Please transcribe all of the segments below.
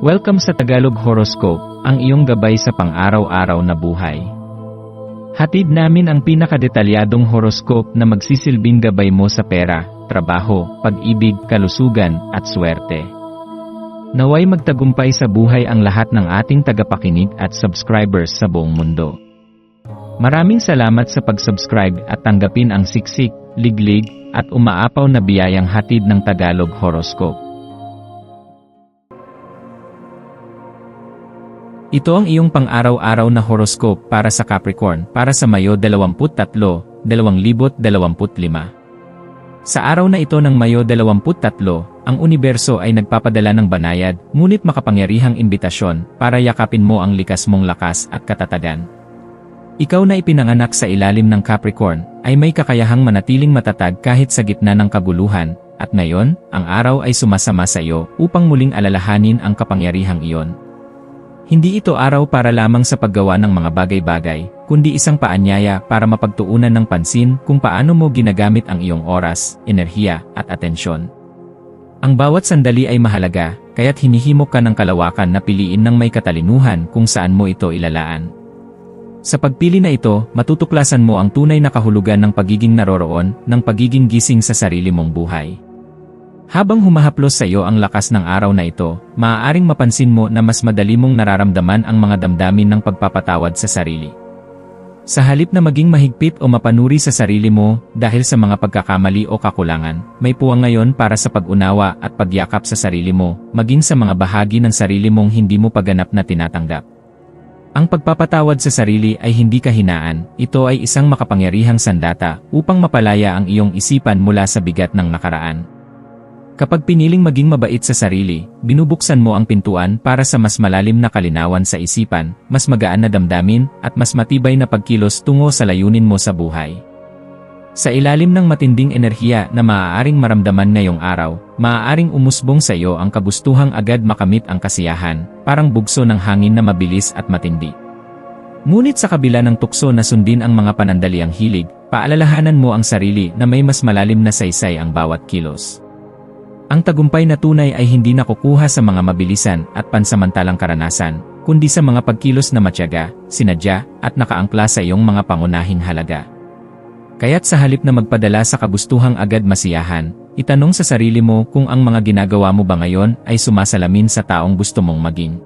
Welcome sa Tagalog Horoscope, ang iyong gabay sa pang-araw-araw na buhay. Hatid namin ang pinakadetalyadong horoscope na magsisilbing gabay mo sa pera, trabaho, pag-ibig, kalusugan, at swerte. Naway magtagumpay sa buhay ang lahat ng ating tagapakinig at subscribers sa buong mundo. Maraming salamat sa pag-subscribe at tanggapin ang siksik, liglig, at umaapaw na biyayang hatid ng Tagalog Horoscope. Ito ang iyong pang-araw-araw na horoscope para sa Capricorn para sa Mayo 23, 2025. Sa araw na ito ng Mayo 23, ang universo ay nagpapadala ng banayad, ngunit makapangyarihang imbitasyon para yakapin mo ang likas mong lakas at katatagan. Ikaw na ipinanganak sa ilalim ng Capricorn ay may kakayahang manatiling matatag kahit sa gitna ng kaguluhan, at ngayon, ang araw ay sumasama sa iyo upang muling alalahanin ang kapangyarihang iyon. Hindi ito araw para lamang sa paggawa ng mga bagay-bagay, kundi isang paanyaya para mapagtuunan ng pansin kung paano mo ginagamit ang iyong oras, enerhiya, at atensyon. Ang bawat sandali ay mahalaga, kaya't hinihimok ka ng kalawakan na piliin ng may katalinuhan kung saan mo ito ilalaan. Sa pagpili na ito, matutuklasan mo ang tunay na kahulugan ng pagiging naroroon, ng pagiging gising sa sarili mong buhay. Habang humahaplos sa iyo ang lakas ng araw na ito, maaaring mapansin mo na mas madali mong nararamdaman ang mga damdamin ng pagpapatawad sa sarili. Sa halip na maging mahigpit o mapanuri sa sarili mo dahil sa mga pagkakamali o kakulangan, may puwang ngayon para sa pag-unawa at pagyakap sa sarili mo, maging sa mga bahagi ng sarili mong hindi mo paganap na tinatanggap. Ang pagpapatawad sa sarili ay hindi kahinaan, ito ay isang makapangyarihang sandata upang mapalaya ang iyong isipan mula sa bigat ng nakaraan. Kapag piniling maging mabait sa sarili, binubuksan mo ang pintuan para sa mas malalim na kalinawan sa isipan, mas magaan na damdamin, at mas matibay na pagkilos tungo sa layunin mo sa buhay. Sa ilalim ng matinding enerhiya na maaaring maramdaman ngayong araw, maaaring umusbong sa iyo ang kagustuhang agad makamit ang kasiyahan, parang bugso ng hangin na mabilis at matindi. Ngunit sa kabila ng tukso na sundin ang mga panandaliang hilig, paalalahanan mo ang sarili na may mas malalim na saysay ang bawat kilos. Ang tagumpay na tunay ay hindi nakukuha sa mga mabilisan at pansamantalang karanasan, kundi sa mga pagkilos na matyaga, sinadya, at nakaangkla sa iyong mga pangunahing halaga. Kaya't sa halip na magpadala sa kagustuhang agad masiyahan, itanong sa sarili mo kung ang mga ginagawa mo ba ngayon ay sumasalamin sa taong gusto mong maging.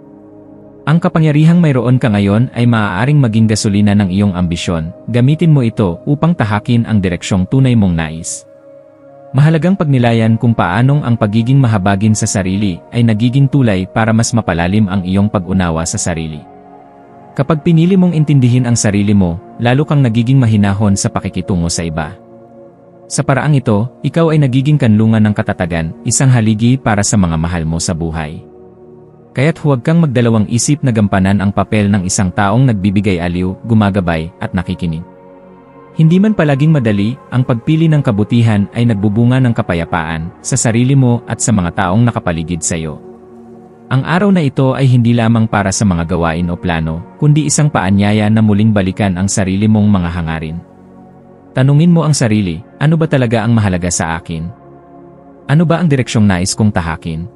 Ang kapangyarihang mayroon ka ngayon ay maaaring maging gasolina ng iyong ambisyon, gamitin mo ito upang tahakin ang direksyong tunay mong nais. Mahalagang pagnilayan kung paanong ang pagiging mahabagin sa sarili ay nagiging tulay para mas mapalalim ang iyong pag-unawa sa sarili. Kapag pinili mong intindihin ang sarili mo, lalo kang nagiging mahinahon sa pakikitungo sa iba. Sa paraang ito, ikaw ay nagiging kanlungan ng katatagan, isang haligi para sa mga mahal mo sa buhay. Kaya't huwag kang magdalawang isip na gampanan ang papel ng isang taong nagbibigay aliw, gumagabay, at nakikinig. Hindi man palaging madali, ang pagpili ng kabutihan ay nagbubunga ng kapayapaan sa sarili mo at sa mga taong nakapaligid sa iyo. Ang araw na ito ay hindi lamang para sa mga gawain o plano, kundi isang paanyaya na muling balikan ang sarili mong mga hangarin. Tanungin mo ang sarili, ano ba talaga ang mahalaga sa akin? Ano ba ang direksyong nais kong tahakin?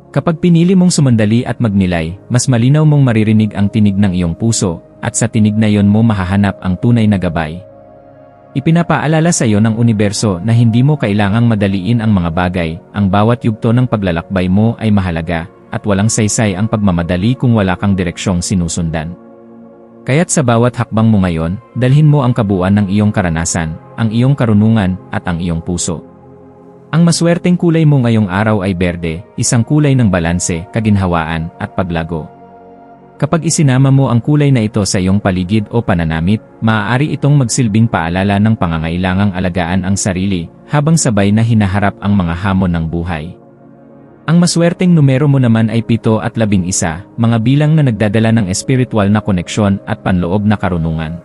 Kapag pinili mong sumandali at magnilay, mas malinaw mong maririnig ang tinig ng iyong puso, at sa tinig na iyon mo mahahanap ang tunay na gabay. Ipinapaalala sa iyo ng universo na hindi mo kailangang madaliin ang mga bagay, ang bawat yugto ng paglalakbay mo ay mahalaga, at walang saysay ang pagmamadali kung wala kang direksyong sinusundan. Kaya't sa bawat hakbang mo ngayon, dalhin mo ang kabuuan ng iyong karanasan, ang iyong karunungan, at ang iyong puso. Ang maswerteng kulay mo ngayong araw ay berde, isang kulay ng balanse, kaginhawaan, at paglago. Kapag isinama mo ang kulay na ito sa iyong paligid o pananamit, maaari itong magsilbing paalala ng pangangailangang alagaan ang sarili, habang sabay na hinaharap ang mga hamon ng buhay. Ang maswerteng numero mo naman ay 7 at 11, mga bilang na nagdadala ng espiritual na koneksyon at panloob na karunungan.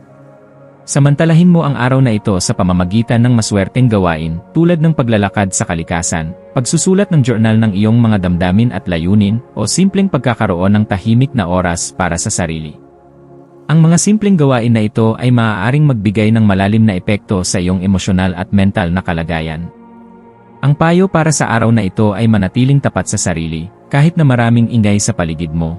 Samantalahin mo ang araw na ito sa pamamagitan ng maswerteng gawain, tulad ng paglalakad sa kalikasan, pagsusulat ng journal ng iyong mga damdamin at layunin, o simpleng pagkakaroon ng tahimik na oras para sa sarili. Ang mga simpleng gawain na ito ay maaaring magbigay ng malalim na epekto sa iyong emosyonal at mental na kalagayan. Ang payo para sa araw na ito ay manatiling tapat sa sarili, kahit na maraming ingay sa paligid mo.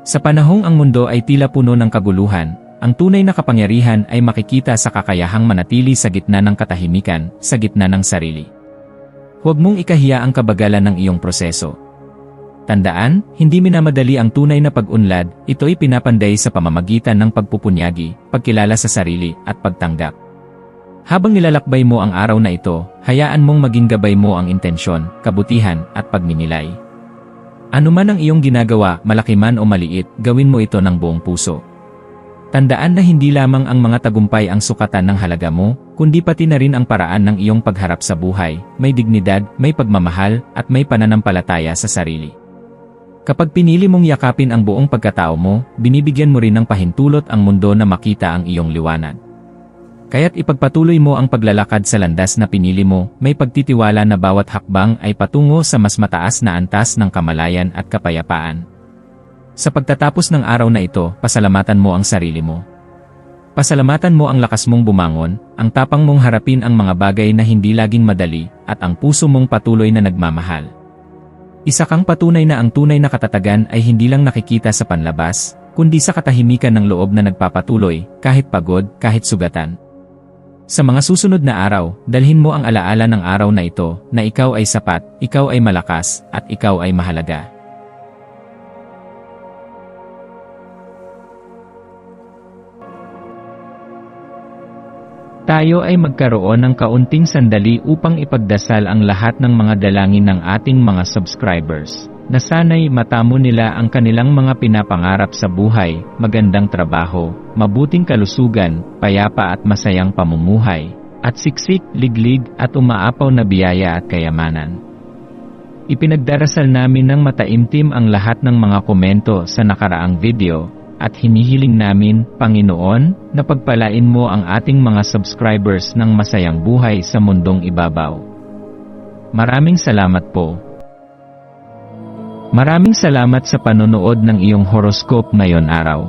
Sa panahong ang mundo ay tila puno ng kaguluhan, ang tunay na kapangyarihan ay makikita sa kakayahang manatili sa gitna ng katahimikan, sa gitna ng sarili. Huwag mong ikahiya ang kabagalan ng iyong proseso. Tandaan, hindi minamadali ang tunay na pag-unlad, ito'y pinapanday sa pamamagitan ng pagpupunyagi, pagkilala sa sarili, at pagtanggap. Habang nilalakbay mo ang araw na ito, hayaan mong maging gabay mo ang intensyon, kabutihan, at pagninilay. Ano man ang iyong ginagawa, malaki man o maliit, gawin mo ito ng buong puso. Tandaan na hindi lamang ang mga tagumpay ang sukatan ng halaga mo, kundi pati na rin ang paraan ng iyong pagharap sa buhay, may dignidad, may pagmamahal, at may pananampalataya sa sarili. Kapag pinili mong yakapin ang buong pagkatao mo, binibigyan mo rin ng pahintulot ang mundo na makita ang iyong liwanag. Kaya't ipagpatuloy mo ang paglalakad sa landas na pinili mo, may pagtitiwala na bawat hakbang ay patungo sa mas mataas na antas ng kamalayan at kapayapaan. Sa pagtatapos ng araw na ito, pasalamatan mo ang sarili mo. Pasalamatan mo ang lakas mong bumangon, ang tapang mong harapin ang mga bagay na hindi laging madali, at ang puso mong patuloy na nagmamahal. Isa kang patunay na ang tunay na katatagan ay hindi lang nakikita sa panlabas, kundi sa katahimikan ng loob na nagpapatuloy, kahit pagod, kahit sugatan. Sa mga susunod na araw, dalhin mo ang alaala ng araw na ito, na ikaw ay sapat, ikaw ay malakas, at ikaw ay mahalaga. Tayo ay magkaroon ng kaunting sandali upang ipagdasal ang lahat ng mga dalangin ng ating mga subscribers, na sana'y matamo nila ang kanilang mga pinapangarap sa buhay, magandang trabaho, mabuting kalusugan, payapa at masayang pamumuhay, at siksik, liglig at umaapaw na biyaya at kayamanan. Ipinagdarasal namin ng mataimtim ang lahat ng mga komento sa nakaraang video, at hinihiling namin, Panginoon, na pagpalain mo ang ating mga subscribers ng masayang buhay sa mundong ibabaw. Maraming salamat po. Maraming salamat sa panonood ng iyong horoscope ngayon araw.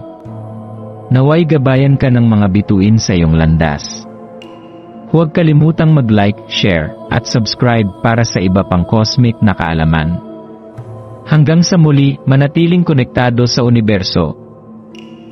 Naway gabayan ka ng mga bituin sa iyong landas. Huwag kalimutang mag-like, share, at subscribe para sa iba pang cosmic na kaalaman. Hanggang sa muli, manatiling konektado sa universo,